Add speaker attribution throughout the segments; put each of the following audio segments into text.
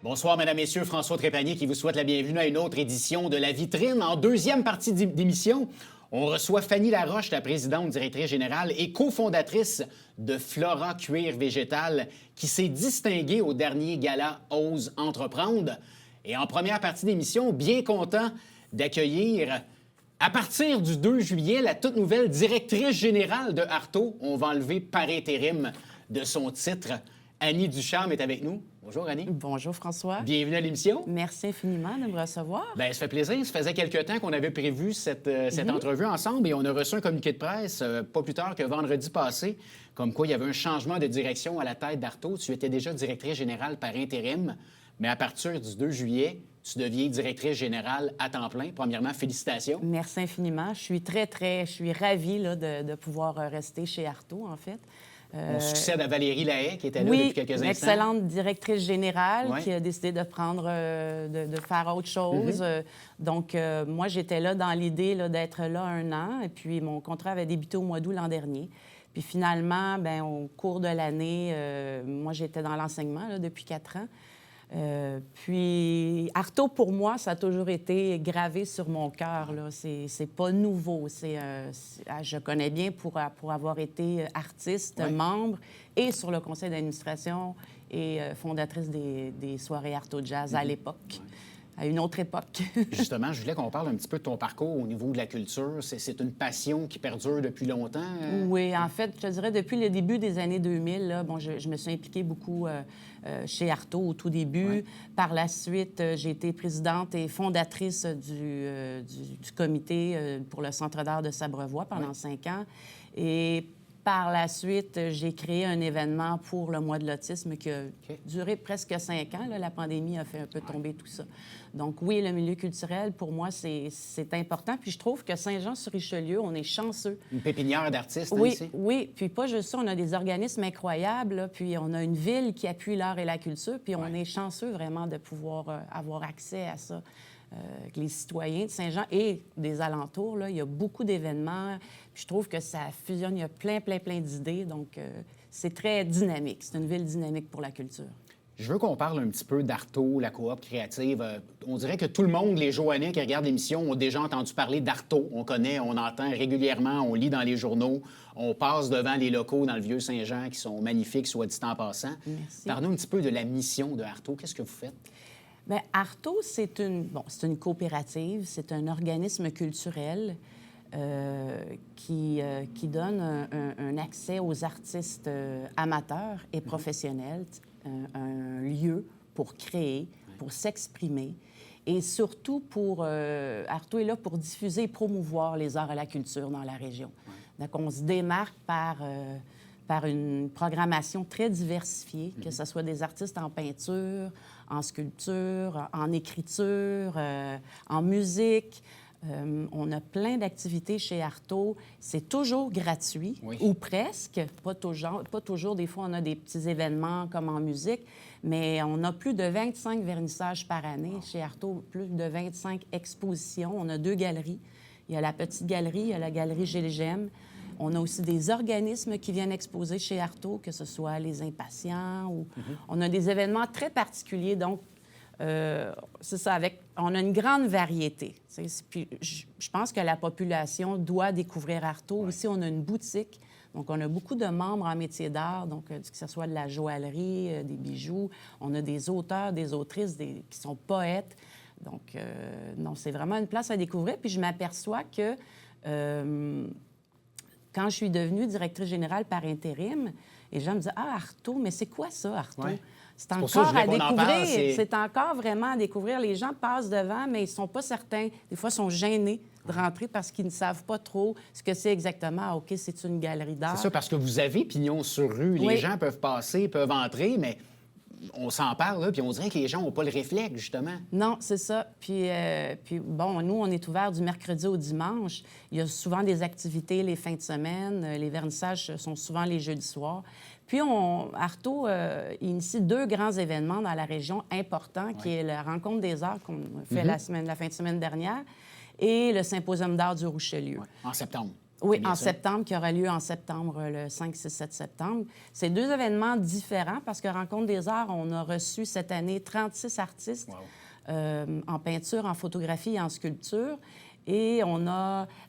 Speaker 1: Bonsoir, Mesdames, Messieurs. François Trépanier qui vous souhaite la bienvenue à une autre édition de La Vitrine. En deuxième partie d'émission, on reçoit Fanny Laroche, la présidente, directrice générale et cofondatrice de Flora Cuir Végétal, qui s'est distinguée au dernier gala Ose Entreprendre. Et en première partie d'émission, bien content d'accueillir, à partir du 2 juillet, la toute nouvelle directrice générale de Arto. On va enlever par intérim de son titre. Annie Ducharme est avec nous. Bonjour, Annie.
Speaker 2: Bonjour, François.
Speaker 1: Bienvenue à l'émission.
Speaker 2: Merci infiniment de me recevoir.
Speaker 1: Bien, ça fait plaisir. Ça faisait quelque temps qu'on avait prévu cette entrevue ensemble et on a reçu un communiqué de presse pas plus tard que vendredi passé, comme quoi il y avait un changement de direction à la tête d'Arto. Tu étais déjà directrice générale par intérim, mais à partir du 2 juillet, tu deviens directrice générale à temps plein. Premièrement, félicitations.
Speaker 2: Merci infiniment. Je suis ravie là, de pouvoir rester chez Arto, en fait.
Speaker 1: On succède à Valérie Lahaye, qui était là
Speaker 2: oui,
Speaker 1: depuis quelques instants.
Speaker 2: Oui, excellente directrice générale
Speaker 1: ouais.
Speaker 2: qui a décidé de prendre, de faire autre chose. Donc, moi, j'étais là dans l'idée d'être là 1 an. Et puis, mon contrat avait débuté au mois d'août l'an dernier. Puis finalement, bien, au cours de l'année, moi, j'étais dans l'enseignement là, depuis 4 ans. Puis, Arto, pour moi, ça a toujours été gravé sur mon cœur. C'est pas nouveau. Je connais bien pour avoir été artiste, membre, et sur le conseil d'administration et fondatrice des soirées Arto Jazz à l'époque. À une autre époque.
Speaker 1: Justement, je voulais qu'on parle un petit peu de ton parcours au niveau de la culture. C'est une passion qui perdure depuis longtemps?
Speaker 2: Oui, en fait, je dirais depuis le début des années 2000, là, je me suis impliquée beaucoup chez Arto au tout début. Ouais. Par la suite, j'ai été présidente et fondatrice du comité pour le Centre d'art de Sabrevois pendant 5 ans. Et par la suite, j'ai créé un événement pour le mois de l'autisme qui a duré presque 5 ans. Là, la pandémie a fait un peu tomber tout ça. Donc oui, le milieu culturel, pour moi, c'est important. Puis je trouve que Saint-Jean-sur-Richelieu, on est chanceux.
Speaker 1: Une pépinière d'artistes,
Speaker 2: oui,
Speaker 1: ici? Oui,
Speaker 2: puis pas juste ça, on a des organismes incroyables, là, puis on a une ville qui appuie l'art et la culture, puis on est chanceux vraiment de pouvoir avoir accès à ça. Les citoyens de Saint-Jean et des alentours, là, il y a beaucoup d'événements. Puis je trouve que ça fusionne, il y a plein d'idées. Donc, c'est très dynamique. C'est une ville dynamique pour la culture.
Speaker 1: Je veux qu'on parle un petit peu d'Arto, la coop créative. On dirait que tout le monde, les Joannais qui regardent l'émission, ont déjà entendu parler d'Arto. On connaît, on entend régulièrement, on lit dans les journaux, on passe devant les locaux dans le Vieux-Saint-Jean qui sont magnifiques, soit dit en passant.
Speaker 2: Merci.
Speaker 1: Parle-nous un petit peu de la mission de Arto. Qu'est-ce que vous faites?
Speaker 2: Bien, Arto, c'est une coopérative, c'est un organisme culturel qui donne un accès aux artistes amateurs et professionnels, un lieu pour créer, pour s'exprimer. Et surtout, Arto est là pour diffuser et promouvoir les arts et la culture dans la région. Donc, on se démarque par une programmation très diversifiée, que ce soit des artistes en peinture, en sculpture, en écriture, en musique. On a plein d'activités chez Arto. C'est toujours gratuit, ou presque. Pas toujours. Des fois, on a des petits événements comme en musique, mais on a plus de 25 vernissages par année chez Arto, plus de 25 expositions. On a 2 galeries. Il y a la petite galerie, il y a la galerie Gilles Gemme. On a aussi des organismes qui viennent exposer chez Arto, que ce soit les Impatients ou... On a des événements très particuliers, donc c'est ça, on a une grande variété. Puis je pense que la population doit découvrir Arto. Aussi, on a une boutique, donc on a beaucoup de membres en métier d'art, donc que ce soit de la joaillerie, des bijoux. On a des auteurs, des autrices qui sont poètes. Donc, non, c'est vraiment une place à découvrir. Puis je m'aperçois que... quand je suis devenue directrice générale par intérim, les gens me disaient « Ah, Arto, mais c'est quoi ça, Arto? Ouais. » C'est encore à découvrir. C'est encore vraiment à découvrir. Les gens passent devant, mais ils ne sont pas certains. Des fois, ils sont gênés de rentrer parce qu'ils ne savent pas trop ce que c'est exactement. Ah, OK, c'est une galerie d'art.
Speaker 1: C'est ça, parce que vous avez pignon sur rue. Les gens peuvent passer, peuvent entrer, mais... On s'en parle, là, puis on dirait que les gens n'ont pas le réflexe, justement.
Speaker 2: Non, c'est ça. Puis bon, nous, on est ouvert du mercredi au dimanche. Il y a souvent des activités les fins de semaine. Les vernissages sont souvent les jeudis soirs. Puis, Arto initie 2 grands événements dans la région importants, qui est la Rencontre des arts qu'on fait la fin de semaine dernière et le Symposium d'art du Richelieu.
Speaker 1: En septembre.
Speaker 2: Oui,
Speaker 1: bien
Speaker 2: en
Speaker 1: ça?
Speaker 2: septembre, qui aura lieu en septembre, le 5, 6, 7 septembre. C'est 2 événements différents parce que Rencontre des arts, on a reçu cette année 36 artistes
Speaker 1: Wow.
Speaker 2: en peinture, en photographie et en sculpture. Et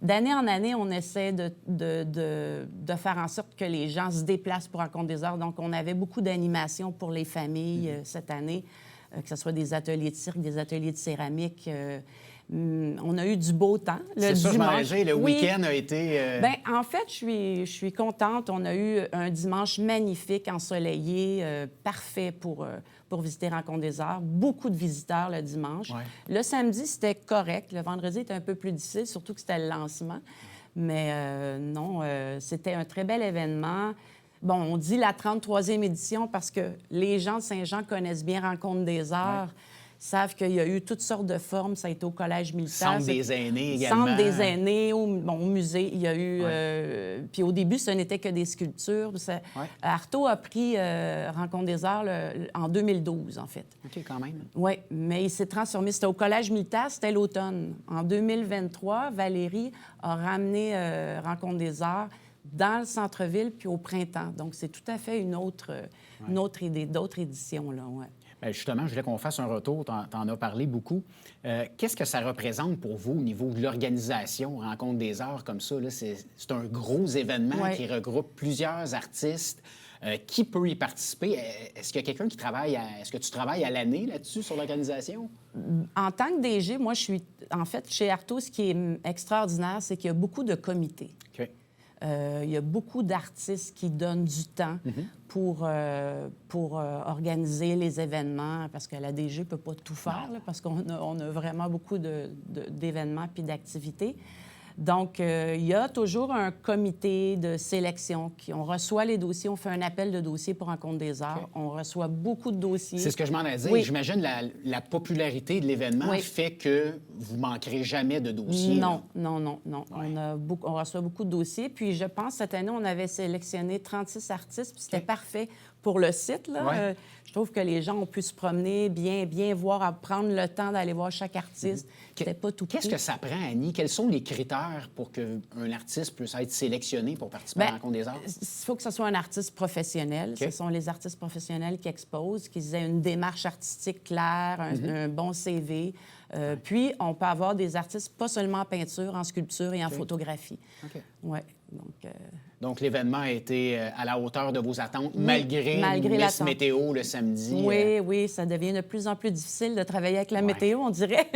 Speaker 2: d'année en année, on essaie de faire en sorte que les gens se déplacent pour Rencontre des arts. Donc, on avait beaucoup d'animations pour les familles cette année, que ce soit des ateliers de cirque, des ateliers de céramique. On a eu du beau temps le
Speaker 1: C'est ça, je m'en allais
Speaker 2: dimanche.
Speaker 1: dire, le
Speaker 2: Oui.
Speaker 1: week-end a été...
Speaker 2: Bien, en fait, je suis contente. On a eu un dimanche magnifique, ensoleillé, parfait pour visiter Rencontre des arts. Beaucoup de visiteurs le dimanche.
Speaker 1: Ouais.
Speaker 2: Le samedi, c'était correct. Le vendredi était un peu plus difficile, surtout que c'était le lancement. Mais non, c'était un très bel événement. Bon, on dit la 33e édition parce que les gens de Saint-Jean connaissent bien Rencontre des arts. Savent qu'il y a eu toutes sortes de formes. Ça a été au Collège militaire.
Speaker 1: Centre des aînés également.
Speaker 2: Centre des aînés, au musée. Il y a eu... puis au début, ce n'était que des sculptures. Artaud a pris Rencontre des arts en 2012, en fait.
Speaker 1: OK, quand même.
Speaker 2: Oui, mais il s'est transformé. C'était au Collège militaire, c'était l'automne. En 2023, Valérie a ramené Rencontre des arts dans le centre-ville puis au printemps. Donc, c'est tout à fait une autre idée, d'autres éditions, là, ouais.
Speaker 1: Bien, justement, je voulais qu'on fasse un retour. Tu en as parlé beaucoup. Qu'est-ce que ça représente pour vous au niveau de l'organisation, Rencontre des arts comme ça? Là, c'est un gros événement qui regroupe plusieurs artistes. Qui peut y participer? Est-ce qu'il y a quelqu'un qui travaille Est-ce que tu travailles à l'année là-dessus, sur l'organisation?
Speaker 2: En tant que DG, moi, je suis... En fait, chez Artaud, ce qui est extraordinaire, c'est qu'il y a beaucoup de comités.
Speaker 1: OK.
Speaker 2: Il y a beaucoup d'artistes qui donnent du temps pour organiser les événements, parce que la DG ne peut pas tout faire, là, parce qu'on a vraiment beaucoup d'événements puis d'activités. Donc, il y a toujours un comité de sélection. On reçoit les dossiers, on fait un appel de dossiers pour Rencontre des arts. Okay. On reçoit beaucoup de dossiers.
Speaker 1: C'est ce que je m'en ai dit. Oui. J'imagine la popularité de l'événement fait que vous ne manquerez jamais de dossiers.
Speaker 2: Non. Ouais. On reçoit beaucoup de dossiers. Puis, je pense, cette année, on avait sélectionné 36 artistes, puis c'était parfait pour le site, là. Je trouve que les gens ont pu se promener, bien voir, prendre le temps d'aller voir chaque artiste. C'était pas tout petit.
Speaker 1: Qu'est-ce que ça prend, Annie? Quels sont les critères pour qu'un artiste puisse être sélectionné pour participer à la Rencontre des arts?
Speaker 2: Il faut que ce soit un artiste professionnel. Ce sont les artistes professionnels qui exposent, qui aient une démarche artistique claire, un bon CV. Puis, on peut avoir des artistes pas seulement en peinture, en sculpture et en photographie. Ouais.
Speaker 1: Donc, l'événement a été à la hauteur de vos attentes, malgré Miss Météo le samedi.
Speaker 2: Oui, ça devient de plus en plus difficile de travailler avec la météo, on dirait.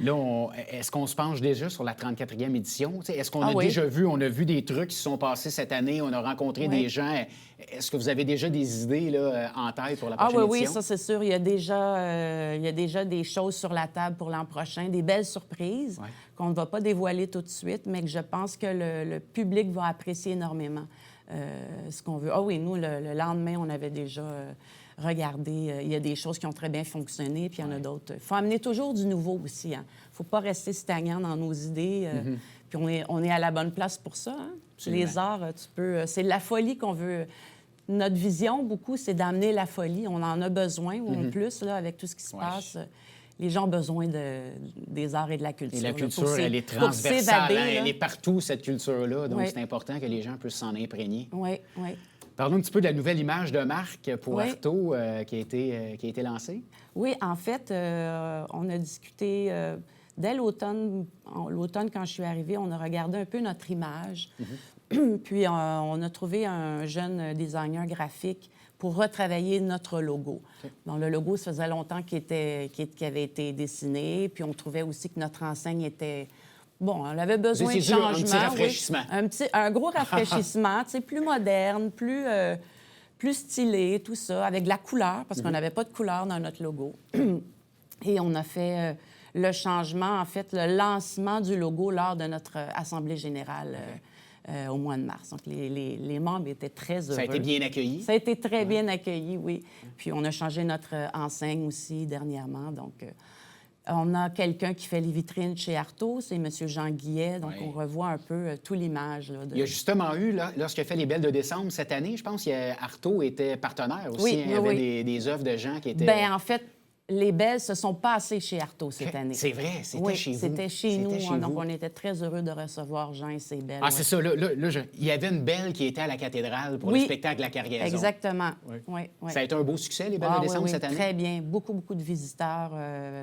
Speaker 1: Là, est-ce qu'on se penche déjà sur la 34e édition? Est-ce qu'on a déjà vu, des trucs qui se sont passés cette année, on a rencontré des gens. Est-ce que vous avez déjà des idées là, en tête pour la prochaine édition?
Speaker 2: Oui, ça c'est sûr. Il y a déjà des choses sur la table pour l'an prochain, des belles surprises qu'on ne va pas dévoiler tout de suite, mais que je pense que le public va apprécier énormément ce qu'on veut. Nous, le lendemain, on avait déjà... Regardez, il y a des choses qui ont très bien fonctionné, puis il y en a d'autres. Il faut amener toujours du nouveau aussi. Il ne faut pas rester stagnant dans nos idées. Puis on est à la bonne place pour ça. Hein? Les arts, c'est la folie qu'on veut. Notre vision, beaucoup, c'est d'amener la folie. On en a besoin, ou en plus, là, avec tout ce qui se passe. Les gens ont besoin des arts et de la culture.
Speaker 1: Et la culture, elle est transversale. Elle est partout, cette culture-là. Donc, c'est important que les gens puissent s'en imprégner.
Speaker 2: Oui.
Speaker 1: Parlons un petit peu de la nouvelle image de marque pour Artaud qui a été lancée.
Speaker 2: Oui, en fait, on a discuté dès l'automne, quand je suis arrivée, on a regardé un peu notre image. Puis on a trouvé un jeune designer graphique pour retravailler notre logo. Donc, le logo, ça faisait longtemps qu'il avait été dessiné. Puis on trouvait aussi que notre enseigne était... Bon, on avait besoin de changement.
Speaker 1: Un petit rafraîchissement.
Speaker 2: Un gros rafraîchissement, plus moderne, plus stylé, tout ça, avec de la couleur, parce qu'on n'avait pas de couleur dans notre logo. Et on a fait le changement, en fait, le lancement du logo lors de notre Assemblée générale au mois de mars. Donc, les membres étaient très heureux.
Speaker 1: Ça a été bien accueilli?
Speaker 2: Ça a été très bien accueilli, oui. Puis on a changé notre enseigne aussi dernièrement, donc... On a quelqu'un qui fait les vitrines chez Artaud, c'est M. Jean Guillet. Donc, on revoit un peu toute l'image. Il
Speaker 1: y a justement eu, lorsqu'il a fait les Belles de décembre cette année, je pense qu'Artaud était partenaire aussi. Il y avait des œuvres de gens qui étaient...
Speaker 2: Bien, en fait, les belles se sont passées chez Artaud cette année.
Speaker 1: C'est vrai, c'était
Speaker 2: oui,
Speaker 1: chez vous.
Speaker 2: C'était chez nous. Donc,
Speaker 1: vous.
Speaker 2: on était très heureux de recevoir Jean et ses belles.
Speaker 1: Ah, c'est ça. Là, il y avait une belle qui était à la cathédrale pour le spectacle La Cargaison.
Speaker 2: Exactement.
Speaker 1: Oui.
Speaker 2: Oui.
Speaker 1: Ça a été un beau succès, les belles de décembre, cette année?
Speaker 2: Très bien. Beaucoup, beaucoup de visiteurs.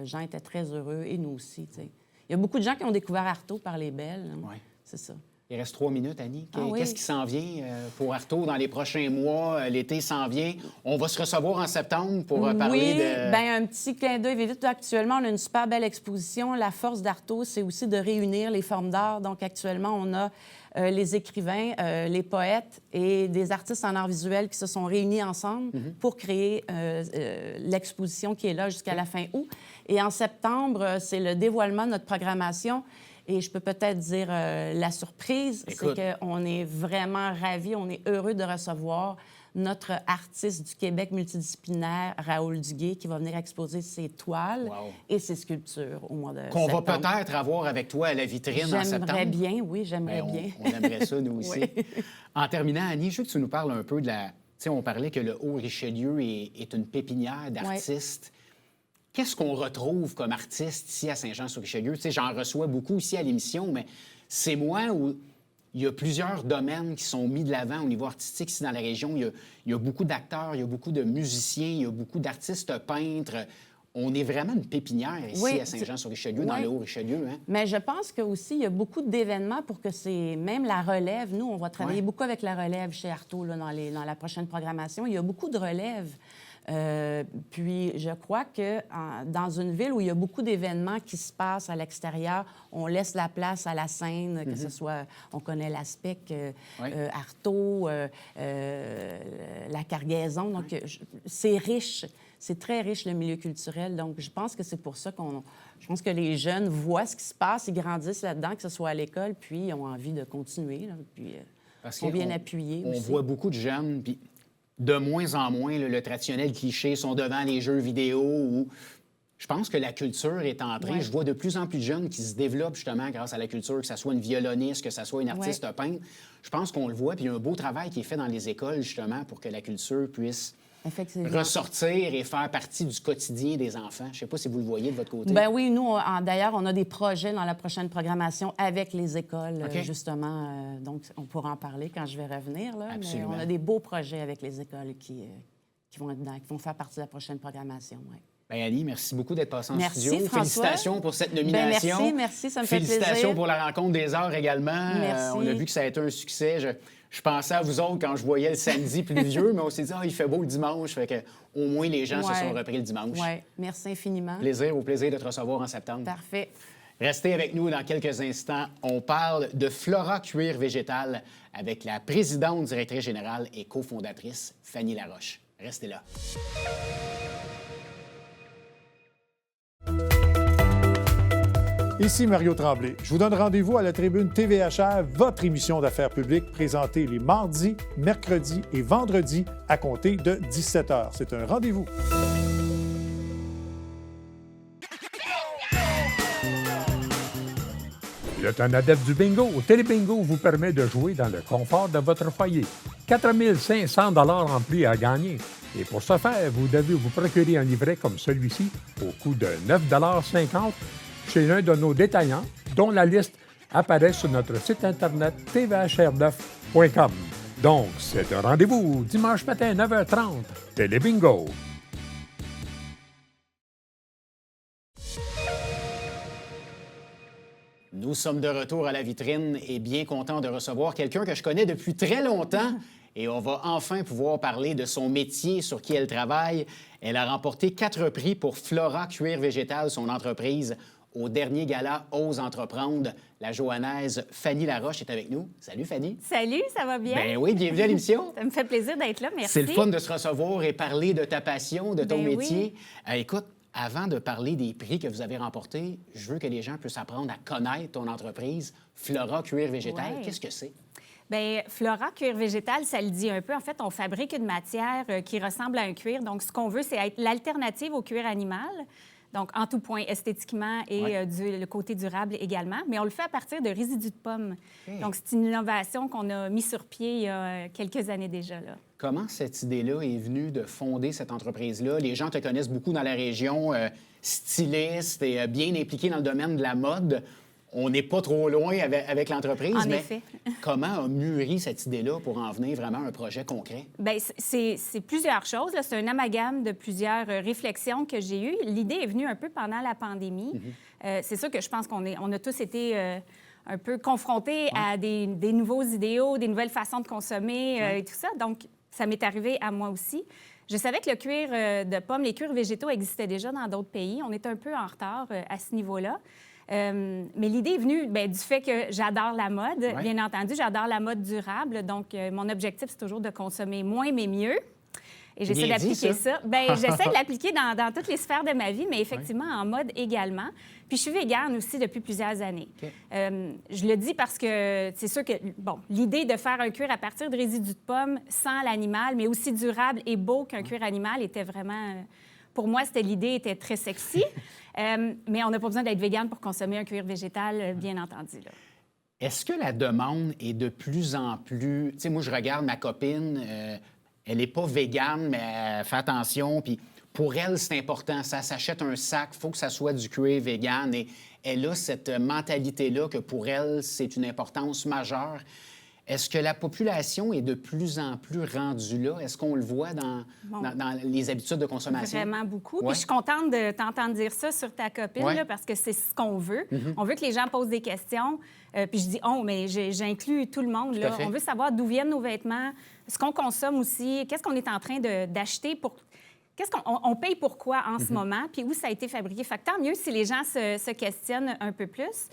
Speaker 2: Jean était très heureux et nous aussi. T'sais. Il y a beaucoup de gens qui ont découvert Artaud par les belles. Hein.
Speaker 1: Oui.
Speaker 2: C'est ça.
Speaker 1: Il reste 3 minutes, Annie.
Speaker 2: Oui.
Speaker 1: Qu'est-ce qui s'en vient pour Artaud dans les prochains mois? L'été s'en vient. On va se recevoir en septembre pour parler de...
Speaker 2: Bien, un petit clin d'œil vite. Actuellement, on a une super belle exposition. La force d'Artaud, c'est aussi de réunir les formes d'art. Donc, actuellement, on a les écrivains, les poètes et des artistes en art visuel qui se sont réunis ensemble pour créer l'exposition qui est là jusqu'à la fin août. Et en septembre, c'est le dévoilement de notre programmation. Et je peux peut-être dire la surprise, c'est qu'on est vraiment ravis, on est heureux de recevoir notre artiste du Québec multidisciplinaire, Raoul Duguay, qui va venir exposer ses toiles et ses sculptures au mois de septembre.
Speaker 1: Qu'on va peut-être avoir avec toi à la vitrine en septembre.
Speaker 2: J'aimerais bien, oui, j'aimerais bien.
Speaker 1: On aimerait ça, nous aussi.
Speaker 2: Oui.
Speaker 1: En terminant, Annie, je veux que tu nous parles un peu de la... Tu sais, on parlait que le Haut-Richelieu est une pépinière d'artistes. Qu'est-ce qu'on retrouve comme artiste ici à Saint-Jean-sur-Richelieu? Tu sais, j'en reçois beaucoup ici à l'émission, mais c'est moi où il y a plusieurs domaines qui sont mis de l'avant au niveau artistique ici dans la région. Il y a beaucoup d'acteurs, il y a beaucoup de musiciens, il y a beaucoup d'artistes peintres. On est vraiment une pépinière ici à Saint-Jean-sur-Richelieu, dans le Haut-Richelieu. Hein?
Speaker 2: Mais je pense qu'aussi, il y a beaucoup d'événements pour que c'est... Même la relève, nous, on va travailler beaucoup avec la relève chez Artaud là, dans la prochaine programmation. Il y a beaucoup de relèves. Puis, je crois que dans une ville où il y a beaucoup d'événements qui se passent à l'extérieur, on laisse la place à la scène, que ce soit, on connaît l'aspect Artaud, la Cargaison. Donc, c'est riche. C'est très riche, le milieu culturel. Donc, je pense que c'est pour ça je pense que les jeunes voient ce qui se passe, ils grandissent là-dedans, que ce soit à l'école, puis ils ont envie de continuer. Là, puis, ils sont bien appuyés aussi.
Speaker 1: On voit beaucoup de jeunes, puis de moins en moins, le traditionnel cliché sont devant les jeux vidéo où je pense que la culture est entrée. Je vois de plus en plus de jeunes qui se développent justement grâce à la culture, que ce soit une violoniste, que ce soit une artiste peintre. Je pense qu'on le voit, puis il y a un beau travail qui est fait dans les écoles justement pour que la culture puisse ressortir et faire partie du quotidien des enfants. Je ne sais pas si vous le voyez de votre côté.
Speaker 2: Bien oui, nous, d'ailleurs, on a des projets dans la prochaine programmation avec les écoles, justement. Donc, on pourra en parler quand je vais revenir. Là,
Speaker 1: absolument.
Speaker 2: Mais on a des beaux projets avec les écoles qui vont faire partie de la prochaine programmation. Ouais.
Speaker 1: Bien, Annie, merci beaucoup d'être passée en
Speaker 2: merci,
Speaker 1: studio.
Speaker 2: François.
Speaker 1: Félicitations pour cette nomination.
Speaker 2: Bien, merci, ça me fait plaisir.
Speaker 1: Félicitations pour la rencontre des arts également.
Speaker 2: Merci.
Speaker 1: On a vu que ça a été un succès. Je pensais à vous autres quand je voyais le samedi pluvieux, mais on s'est dit, il fait beau le dimanche, fait que au moins les gens se sont repris le dimanche.
Speaker 2: Oui, merci infiniment.
Speaker 1: Au plaisir de te recevoir en septembre.
Speaker 2: Parfait.
Speaker 1: Restez avec nous dans quelques instants. On parle de Flora Cuir Végétal avec la présidente directrice générale et cofondatrice, Fanny Laroche. Restez là.
Speaker 3: Ici Mario Tremblay. Je vous donne rendez-vous à la tribune TVHR, votre émission d'affaires publiques présentée les mardis, mercredis et vendredis à compter de 17h. C'est un rendez-vous.
Speaker 4: Le Tonadette du bingo au Télébingo vous permet de jouer dans le confort de votre foyer. 4 500 $ en prix à gagner. Et pour ce faire, vous devez vous procurer un livret comme celui-ci au coût de 9,50 $ chez l'un de nos détaillants, dont la liste apparaît sur notre site Internet tvhr9.com. Donc, c'est un rendez-vous dimanche matin 9h30, Télébingo.
Speaker 1: Nous sommes de retour à la vitrine et bien contents de recevoir quelqu'un que je connais depuis très longtemps. Et on va enfin pouvoir parler de son métier, sur qui elle travaille. Elle a remporté 4 prix pour Flora Cuir Végétal, son entreprise, au dernier gala Ose entreprendre. La Johannaise Fanny Laroche est avec nous. Salut, Fanny.
Speaker 5: Salut, ça va bien?
Speaker 1: Bien oui, bienvenue à l'émission.
Speaker 5: Ça me fait plaisir d'être là, merci.
Speaker 1: C'est le fun de se recevoir et parler de ta passion, de ton métier.
Speaker 5: Oui.
Speaker 1: Écoute, avant de parler des prix que vous avez remportés, je veux que les gens puissent apprendre à connaître ton entreprise, Flora Cuir Végétal.
Speaker 5: Ouais.
Speaker 1: Qu'est-ce que c'est?
Speaker 5: Bien, Flora Cuir Végétal, ça le dit un peu. En fait, on fabrique une matière qui ressemble à un cuir. Donc, ce qu'on veut, c'est être l'alternative au cuir animal. Donc, en tout point, esthétiquement et le côté durable également. Mais on le fait à partir de résidus de pommes. Donc, c'est une innovation qu'on a mis sur pied il y a quelques années déjà, là.
Speaker 1: Comment cette idée-là est venue de fonder cette entreprise-là? Les gens te connaissent beaucoup dans la région, styliste et bien impliqué dans le domaine de la mode. On n'est pas trop loin avec l'entreprise,
Speaker 5: En
Speaker 1: mais
Speaker 5: effet.
Speaker 1: comment a mûri cette idée-là pour en venir vraiment à un projet concret?
Speaker 5: Bien, c'est plusieurs choses, là. C'est un amalgame de plusieurs réflexions que j'ai eues. L'idée est venue un peu pendant la pandémie. C'est sûr que je pense qu'on a tous été un peu confrontés à des nouveaux idéaux, des nouvelles façons de consommer et tout ça. Donc, ça m'est arrivé à moi aussi. Je savais que le cuir de pomme, les cuirs végétaux existaient déjà dans d'autres pays. On est un peu en retard à ce niveau-là. Mais l'idée est venue du fait que j'adore la mode.
Speaker 1: Ouais.
Speaker 5: Bien entendu, j'adore la mode durable. Donc, mon objectif, c'est toujours de consommer moins, mais mieux. Et j'essaie
Speaker 1: Bien dit,
Speaker 5: d'appliquer
Speaker 1: ça.
Speaker 5: ça. Bien, j'essaie de l'appliquer dans toutes les sphères de ma vie, mais effectivement, en mode également. Puis, je suis végane aussi depuis plusieurs années.
Speaker 1: OK.
Speaker 5: Je le dis parce que c'est sûr que, bon, l'idée de faire un cuir à partir de résidus de pommes sans l'animal, mais aussi durable et beau qu'un cuir animal était vraiment... Pour moi, l'idée était très sexy, mais on n'a pas besoin d'être végane pour consommer un cuir végétal, bien entendu, là.
Speaker 1: Est-ce que la demande est de plus en plus... Tu sais, moi, je regarde ma copine, elle n'est pas végane, mais elle fait attention, puis pour elle, c'est important. Ça s'achète un sac, il faut que ça soit du cuir végane, et elle a cette mentalité-là que pour elle, c'est une importance majeure. Est-ce que la population est de plus en plus rendue là? Est-ce qu'on le voit dans les habitudes de consommation?
Speaker 5: Vraiment beaucoup.
Speaker 1: Ouais.
Speaker 5: Puis je suis contente de t'entendre dire ça sur ta copine,
Speaker 1: Ouais.
Speaker 5: là, parce que c'est ce qu'on veut. On veut que les gens posent des questions. Puis je dis « on », mais j'inclus tout le monde,
Speaker 1: Tout
Speaker 5: là.
Speaker 1: à fait.
Speaker 5: On veut savoir d'où viennent nos vêtements, ce qu'on consomme aussi, qu'est-ce qu'on est en train d'acheter pour... Qu'est-ce qu'on paye pourquoi en ce moment, puis où ça a été fabriqué. Fait que tant mieux si les gens se questionnent un peu plus.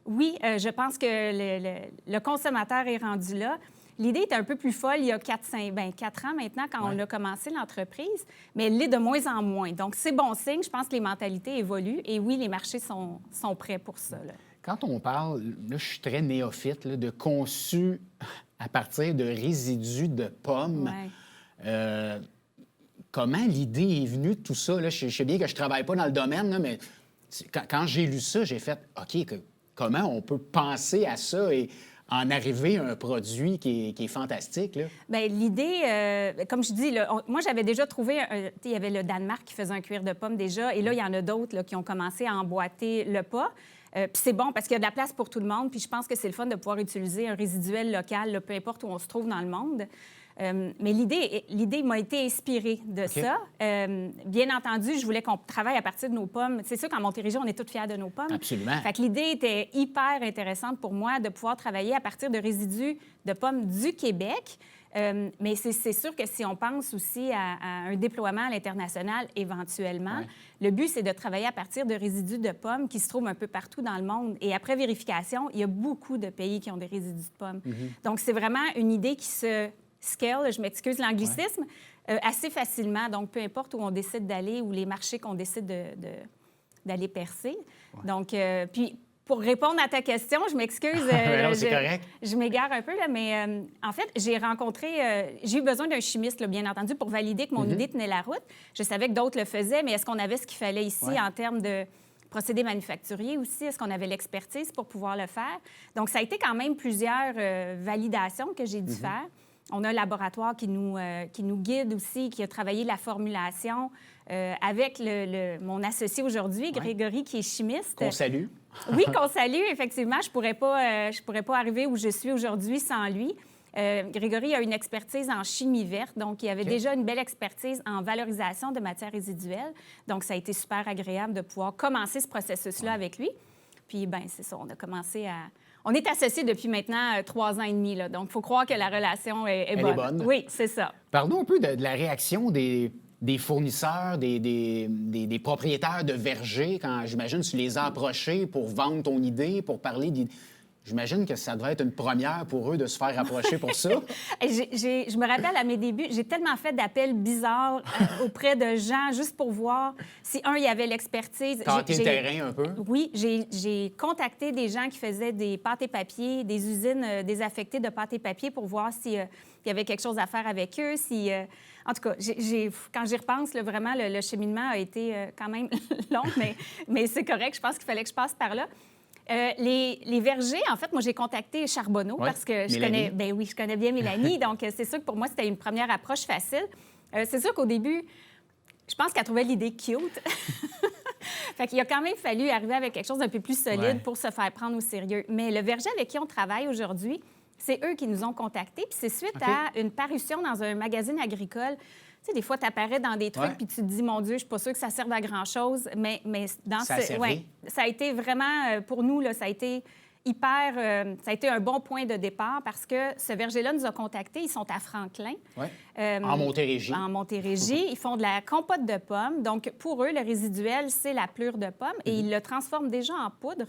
Speaker 5: Oui, je pense que le consommateur est rendu là. L'idée était un peu plus folle il y a 4 ans maintenant, quand on a commencé l'entreprise, mais elle l'est de moins en moins. Donc, c'est bon signe. Je pense que les mentalités évoluent et oui, les marchés sont prêts pour ça, là.
Speaker 1: Quand on parle, là, je suis très néophyte, là, de conçu à partir de résidus de pommes, comment l'idée est venue de tout ça? Là, je sais bien que je ne travaille pas dans le domaine, là, mais quand j'ai lu ça, j'ai fait « OK, comment on peut penser à ça et en arriver à un produit qui est fantastique? » là?
Speaker 5: Bien, l'idée, comme je dis, là, moi, j'avais déjà trouvé... il y avait le Danemark qui faisait un cuir de pomme déjà, et là, il y en a d'autres là, qui ont commencé à emboîter le pas. Puis c'est bon parce qu'il y a de la place pour tout le monde, puis je pense que c'est le fun de pouvoir utiliser un résiduel local, là, peu importe où on se trouve dans le monde. Mais l'idée m'a été inspirée de ça. Bien entendu, je voulais qu'on travaille à partir de nos pommes. C'est sûr qu'en Montérégie, on est toutes fiers de nos pommes.
Speaker 1: Absolument.
Speaker 5: Fait que l'idée était hyper intéressante pour moi de pouvoir travailler à partir de résidus de pommes du Québec. Mais c'est sûr que si on pense aussi à un déploiement à l'international éventuellement, le but, c'est de travailler à partir de résidus de pommes qui se trouvent un peu partout dans le monde. Et après vérification, il y a beaucoup de pays qui ont des résidus de pommes. Donc, c'est vraiment une idée qui se scale, je m'excuse l'anglicisme, assez facilement. Donc, peu importe où on décide d'aller ou les marchés qu'on décide d'aller percer. Donc, puis... Pour répondre à ta question, je m'excuse.
Speaker 1: Non, c'est correct.
Speaker 5: Je m'égare un peu, là, mais en fait, j'ai eu besoin d'un chimiste, là, bien entendu, pour valider que mon idée tenait la route. Je savais que d'autres le faisaient, mais est-ce qu'on avait ce qu'il fallait ici en termes de procédés manufacturiers aussi? Est-ce qu'on avait l'expertise pour pouvoir le faire? Donc, ça a été quand même plusieurs validations que j'ai dû faire. On a un laboratoire qui nous guide aussi, qui a travaillé la formulation avec mon associé aujourd'hui, Grégory, qui est chimiste.
Speaker 1: Qu'on salue.
Speaker 5: Oui, qu'on salue, effectivement. Je pourrais pas arriver où je suis aujourd'hui sans lui. Grégory a une expertise en chimie verte, donc il avait déjà une belle expertise en valorisation de matières résiduelles. Donc, ça a été super agréable de pouvoir commencer ce processus-là avec lui. Puis, bien, c'est ça, on a commencé à... On est associés depuis maintenant 3 ans et demi, là, donc il faut croire que la relation est bonne.
Speaker 1: Elle est bonne.
Speaker 5: Oui, c'est ça.
Speaker 1: Parlons un peu de la réaction des fournisseurs, des propriétaires de vergers, quand, j'imagine, tu les as approchés pour vendre ton idée, pour parler d'idées. J'imagine que ça devrait être une première pour eux de se faire approcher pour ça.
Speaker 5: Je me rappelle à mes débuts, j'ai tellement fait d'appels bizarres auprès de gens juste pour voir si, il y avait l'expertise.
Speaker 1: Tenter le terrain un peu.
Speaker 5: Oui, j'ai contacté des gens qui faisaient des pâtes et papiers, des usines désaffectées de pâtes et papiers pour voir s'il y avait quelque chose à faire avec eux. En tout cas, quand j'y repense, là, vraiment, le cheminement a été quand même long, mais c'est correct. Je pense qu'il fallait que je passe par là. Les vergers, en fait, moi, j'ai contacté Charbonneau parce que je connais bien Mélanie. Donc, c'est sûr que pour moi, c'était une première approche facile. C'est sûr qu'au début, je pense qu'elle trouvait l'idée cute. Fait qu'il a quand même fallu arriver avec quelque chose d'un peu plus solide pour se faire prendre au sérieux. Mais le verger avec qui on travaille aujourd'hui, c'est eux qui nous ont contactés. Puis c'est suite à une parution dans un magazine agricole. Tu sais, des fois, tu apparais dans des trucs puis tu te dis, mon Dieu, je suis pas sûre que ça serve à grand-chose. Mais dans ça a été vraiment, pour nous, là, ça a été ça a été un bon point de départ parce que ce verger-là nous a contactés. Ils sont à Franklin.
Speaker 1: En Montérégie.
Speaker 5: En Montérégie. Ils font de la compote de pommes. Donc, pour eux, le résiduel, c'est la pelure de pommes et ils le transforment déjà en poudre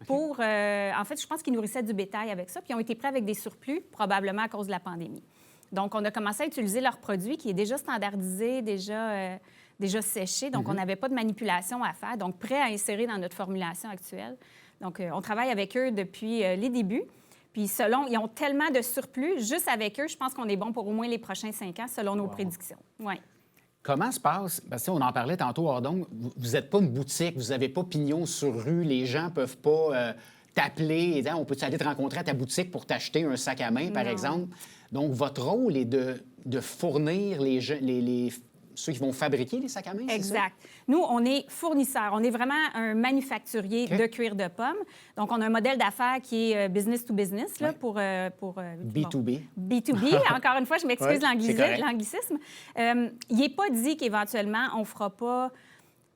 Speaker 5: pour... en fait, je pense qu'ils nourrissaient du bétail avec ça puis ils ont été prêts avec des surplus, probablement à cause de la pandémie. Donc, on a commencé à utiliser leur produit qui est déjà standardisé, déjà séché. Donc, on n'avait pas de manipulation à faire. Donc, prêt à insérer dans notre formulation actuelle. Donc, on travaille avec eux depuis les débuts. Puis, ils ont tellement de surplus, juste avec eux, je pense qu'on est bon pour au moins les prochains 5 ans, selon nos prédictions. Ouais.
Speaker 1: Comment se passe? Parce qu'on en parlait tantôt, Ordon, vous n'êtes pas une boutique, vous n'avez pas pignon sur rue, les gens ne peuvent pas t'appeler et dire on peut aller te rencontrer à ta boutique pour t'acheter un sac à main, par exemple. Donc, votre rôle est de fournir ceux qui vont fabriquer les sacs à main, c'est ça?
Speaker 5: Exact. Nous, on est fournisseurs. On est vraiment un manufacturier de cuir de pomme. Donc, on a un modèle d'affaires qui est business to business, là, pour
Speaker 1: B2B.
Speaker 5: B2B. Encore une fois, je m'excuse l'anglicisme. Il n'est pas dit qu'éventuellement, on ne fera pas...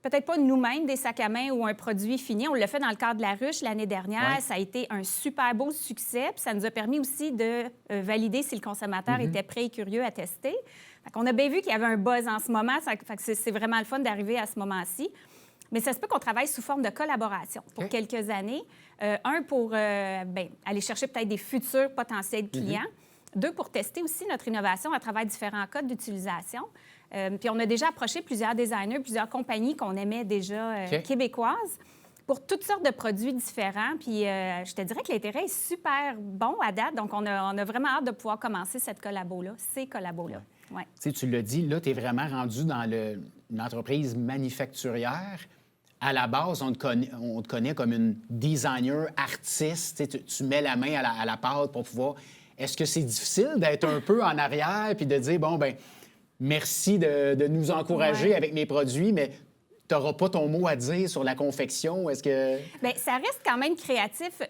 Speaker 5: Peut-être pas nous-mêmes des sacs à main ou un produit fini. On l'a fait dans le cadre de la ruche l'année dernière. Ça a été un super beau succès. Puis ça nous a permis aussi de valider si le consommateur était prêt et curieux à tester. On a bien vu qu'il y avait un buzz en ce moment. C'est vraiment le fun d'arriver à ce moment-ci. Mais ça se peut qu'on travaille sous forme de collaboration pour quelques années. Pour aller chercher peut-être des futurs potentiels clients. 2, pour tester aussi notre innovation à travers différents codes d'utilisation. Puis on a déjà approché plusieurs designers, plusieurs compagnies qu'on aimait déjà québécoises pour toutes sortes de produits différents. Puis je te dirais que l'intérêt est super bon à date. Donc, on a vraiment hâte de pouvoir commencer cette collabo-là, ces collabos-là. Ouais.
Speaker 1: Tu l'as dit, là, tu es vraiment rendu dans une entreprise manufacturière. À la base, on te connaît comme une designer, artiste. Tu mets la main à la pâte pour pouvoir... Est-ce que c'est difficile d'être un peu en arrière puis de dire, bon, ben merci de nous encourager avec mes produits, mais tu n'auras pas ton mot à dire sur la confection? Est-ce que... Bien,
Speaker 5: ça reste quand même créatif.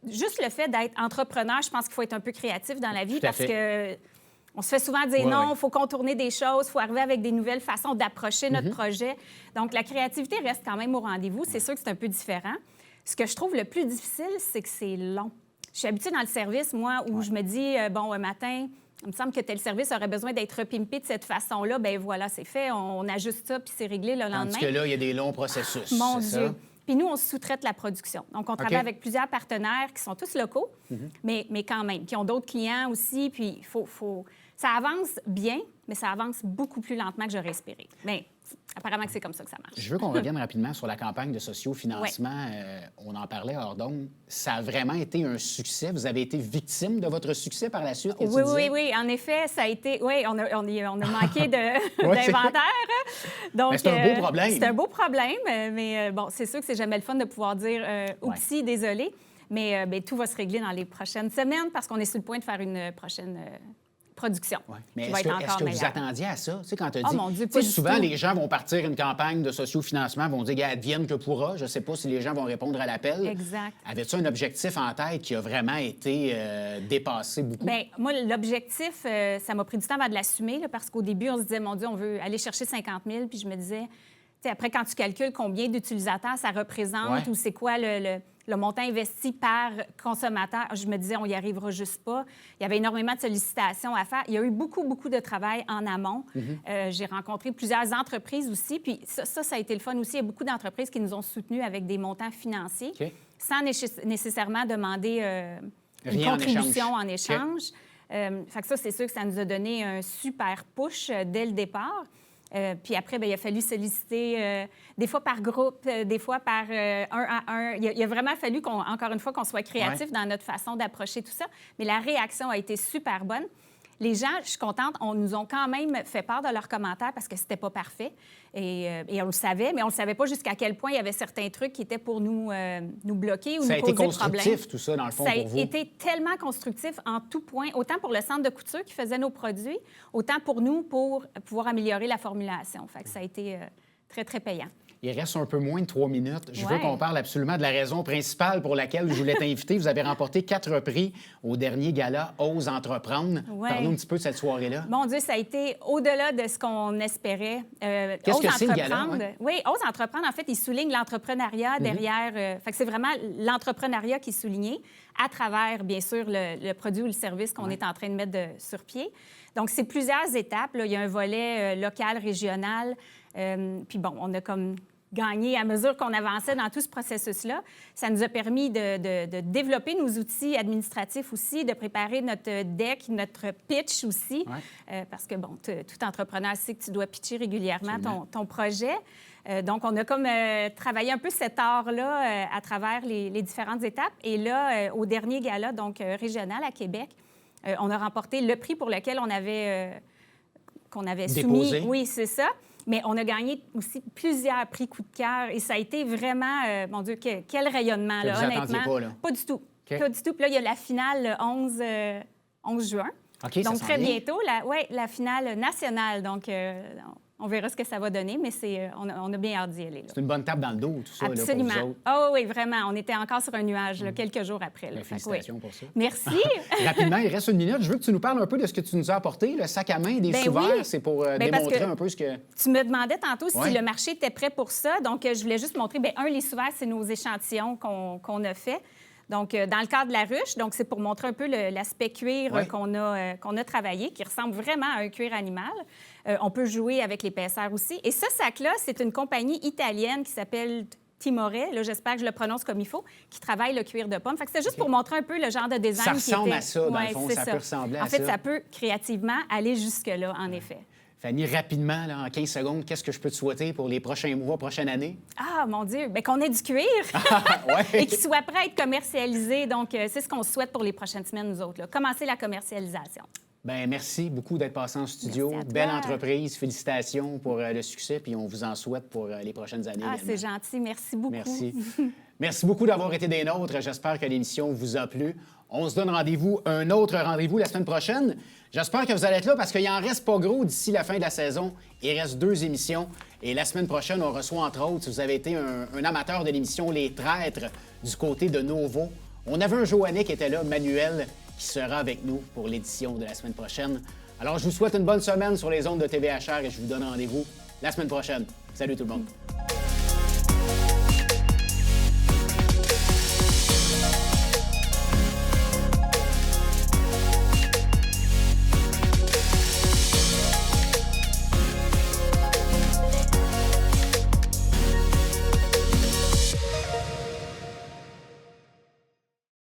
Speaker 5: Juste le fait d'être entrepreneur, je pense qu'il faut être un peu créatif dans la vie parce que on se fait souvent dire non, il faut contourner des choses, il faut arriver avec des nouvelles façons d'approcher notre projet. Donc, la créativité reste quand même au rendez-vous. C'est sûr que c'est un peu différent. Ce que je trouve le plus difficile, c'est que c'est long. Je suis habituée dans le service, moi, où je me dis, bon, un matin, il me semble que tel service aurait besoin d'être repimpé de cette façon-là. Bien, voilà, c'est fait. On ajuste ça, puis c'est réglé le lendemain.
Speaker 1: Tandis que là, il y a des longs processus.
Speaker 5: Mon Dieu. Puis nous, on sous-traite la production. Donc, on travaille avec plusieurs partenaires qui sont tous locaux, mais quand même, qui ont d'autres clients aussi. Puis, ça avance bien, mais ça avance beaucoup plus lentement que j'aurais espéré. Mais apparemment que c'est comme ça que ça marche.
Speaker 1: Je veux qu'on revienne rapidement sur la campagne de sociofinancement. On en parlait hors d'onde. Ça a vraiment été un succès. Vous avez été victime de votre succès par la suite?
Speaker 5: Oui. En effet, ça a été... Oui, on a manqué d'inventaire. Donc,
Speaker 1: c'est un beau problème.
Speaker 5: C'est un beau problème, mais bon, c'est sûr que c'est jamais le fun de pouvoir dire « Oupsie, désolé ». Mais tout va se régler dans les prochaines semaines parce qu'on est sur le point de faire une prochaine... production.
Speaker 1: Mais est-ce que vous attendiez à ça? Tu sais, quand tu as dit...
Speaker 5: mon Dieu,
Speaker 1: souvent, les gens vont partir une campagne de sociofinancement, vont dire « advienne que pourra ». Je ne sais pas si les gens vont répondre à l'appel.
Speaker 5: Exact.
Speaker 1: Avais-tu un objectif en tête qui a vraiment été dépassé beaucoup?
Speaker 5: Bien, moi, l'objectif, ça m'a pris du temps avant de l'assumer, parce qu'au début, on se disait « Mon Dieu, on veut aller chercher 50 000 ». Puis je me disais... Après, quand tu calcules combien d'utilisateurs ça représente ou c'est quoi le montant investi par consommateur, je me disais, on n'y arrivera juste pas. Il y avait énormément de sollicitations à faire. Il y a eu beaucoup, beaucoup de travail en amont. J'ai rencontré plusieurs entreprises aussi. Puis ça a été le fun aussi. Il y a beaucoup d'entreprises qui nous ont soutenus avec des montants financiers sans nécessairement demander une contribution en échange. Fait que ça, c'est sûr que ça nous a donné un super push dès le départ. Puis après, bien, il a fallu solliciter des fois par groupe, des fois par un à un. Il a vraiment fallu, encore une fois, qu'on soit créatif dans notre façon d'approcher tout ça. Mais la réaction a été super bonne. les gens, je suis contente, nous ont quand même fait part de leurs commentaires parce que c'était pas parfait. Et on le savait, mais on ne savait pas jusqu'à quel point il y avait certains trucs qui étaient pour nous bloquer ou
Speaker 1: ça
Speaker 5: nous causer problème.
Speaker 1: Ça a été constructif, tout ça, dans le fond,
Speaker 5: ça
Speaker 1: pour vous?
Speaker 5: Ça a été tellement constructif en tout point, autant pour le centre de couture qui faisait nos produits, autant pour nous pour pouvoir améliorer la formulation. Fait que ça a été très, très payant.
Speaker 1: Il reste un peu moins de 3 minutes. Je veux
Speaker 5: Ouais.
Speaker 1: qu'on parle absolument de la raison principale pour laquelle je voulais t'inviter. Vous avez remporté 4 prix au dernier gala Ose entreprendre.
Speaker 5: Ouais.
Speaker 1: Parlons un petit peu de cette soirée-là.
Speaker 5: Mon Dieu, ça a été au-delà de ce qu'on espérait.
Speaker 1: Qu'est-ce
Speaker 5: Ose
Speaker 1: que c'est, le gala,
Speaker 5: entreprendre.
Speaker 1: ouais?
Speaker 5: Oui, Ose entreprendre, en fait, il souligne l'entrepreneuriat derrière. Fait que c'est vraiment l'entrepreneuriat qui est souligné à travers, bien sûr, le produit ou le service qu'on est en train de mettre sur pied. Donc, c'est plusieurs étapes. Là. Il y a un volet local, régional. Puis bon, on a comme gagné à mesure qu'on avançait dans tout ce processus-là. Ça nous a permis de développer nos outils administratifs aussi, de préparer notre deck, notre pitch aussi.
Speaker 1: Ouais.
Speaker 5: Parce que, bon, tout entrepreneur sait que tu dois pitcher régulièrement ton projet. Donc, on a comme travaillé un peu cet art-là à travers les différentes étapes. Et là, au dernier gala, donc régional à Québec, on a remporté le prix pour lequel qu'on avait
Speaker 1: déposé.
Speaker 5: soumis. Oui, c'est ça. Mais on a gagné aussi plusieurs prix coup de cœur et ça a été vraiment, mon Dieu, quel rayonnement, là,
Speaker 1: vous
Speaker 5: honnêtement.
Speaker 1: attendiez pas, là?
Speaker 5: Pas du tout.
Speaker 1: OK.
Speaker 5: Pas du tout. Puis là, il y a la finale le 11 juin.
Speaker 1: OK, ça
Speaker 5: Donc,
Speaker 1: s'en
Speaker 5: très
Speaker 1: vient.
Speaker 5: bientôt, la finale nationale. Donc, on verra ce que ça va donner, mais on a bien hâte d'y aller. Là.
Speaker 1: C'est une bonne tape dans le dos, tout ça, là, pour
Speaker 5: Absolument.
Speaker 1: vous autres.
Speaker 5: Ah oui, vraiment. On était encore sur un nuage là, quelques jours après. Là.
Speaker 1: Bien,
Speaker 5: Fait que,
Speaker 1: félicitations
Speaker 5: oui.
Speaker 1: pour ça.
Speaker 5: Merci.
Speaker 1: Rapidement, il reste 1 minute. Je veux que tu nous parles un peu de ce que tu nous as apporté, le sac à main des
Speaker 5: Ben
Speaker 1: sous-verts.
Speaker 5: oui.
Speaker 1: C'est pour
Speaker 5: Ben, parce
Speaker 1: démontrer
Speaker 5: que-
Speaker 1: un peu ce que...
Speaker 5: Tu me demandais tantôt
Speaker 1: Ouais.
Speaker 5: si le marché était prêt pour ça. Donc, je voulais juste montrer, bien, les sous-verts, c'est nos échantillons qu'on a fait. Donc, dans le cadre de la ruche, donc c'est pour montrer un peu l'aspect cuir
Speaker 1: Ouais.
Speaker 5: qu'on a travaillé, qui ressemble vraiment à un cuir animal. On peut jouer avec l'épaisseur aussi. Et ce sac-là, c'est une compagnie italienne qui s'appelle Timore, là, j'espère que je le prononce comme il faut, qui travaille le cuir de pomme. Fait que c'était juste pour montrer un peu le genre de design
Speaker 1: Ça
Speaker 5: qui
Speaker 1: ressemble
Speaker 5: était...
Speaker 1: à ça, dans le
Speaker 5: Ouais,
Speaker 1: fond.
Speaker 5: c'est
Speaker 1: Ça peut ressembler à
Speaker 5: En fait,
Speaker 1: ça.
Speaker 5: ça peut créativement aller jusque-là, en effet.
Speaker 1: Fanny, rapidement, là, en 15 secondes, qu'est-ce que je peux te souhaiter pour les prochains mois, prochaine année?
Speaker 5: Ah, mon Dieu! Bien, qu'on ait du cuir
Speaker 1: Ouais.
Speaker 5: et qu'il soit prêt à être commercialisé. Donc, c'est ce qu'on souhaite pour les prochaines semaines, nous autres. Là. Commencer la commercialisation.
Speaker 1: Bien, merci beaucoup d'être passé en studio.
Speaker 5: Merci à toi.
Speaker 1: Belle entreprise. Félicitations pour le succès, puis on vous en souhaite pour les prochaines années
Speaker 5: Ah,
Speaker 1: également.
Speaker 5: c'est gentil. Merci beaucoup.
Speaker 1: Merci. Merci beaucoup d'avoir été des nôtres. J'espère que l'émission vous a plu. On se donne rendez-vous, un autre rendez-vous la semaine prochaine. J'espère que vous allez être là parce qu'il n'en reste pas gros d'ici la fin de la saison. Il reste 2 émissions. Et la semaine prochaine, on reçoit entre autres, si vous avez été un amateur de l'émission Les Traîtres du côté de Novo, on avait un Joannet qui était là, Manuel, qui sera avec nous pour l'édition de la semaine prochaine. Alors, je vous souhaite une bonne semaine sur les ondes de TVHR et je vous donne rendez-vous la semaine prochaine. Salut tout le monde.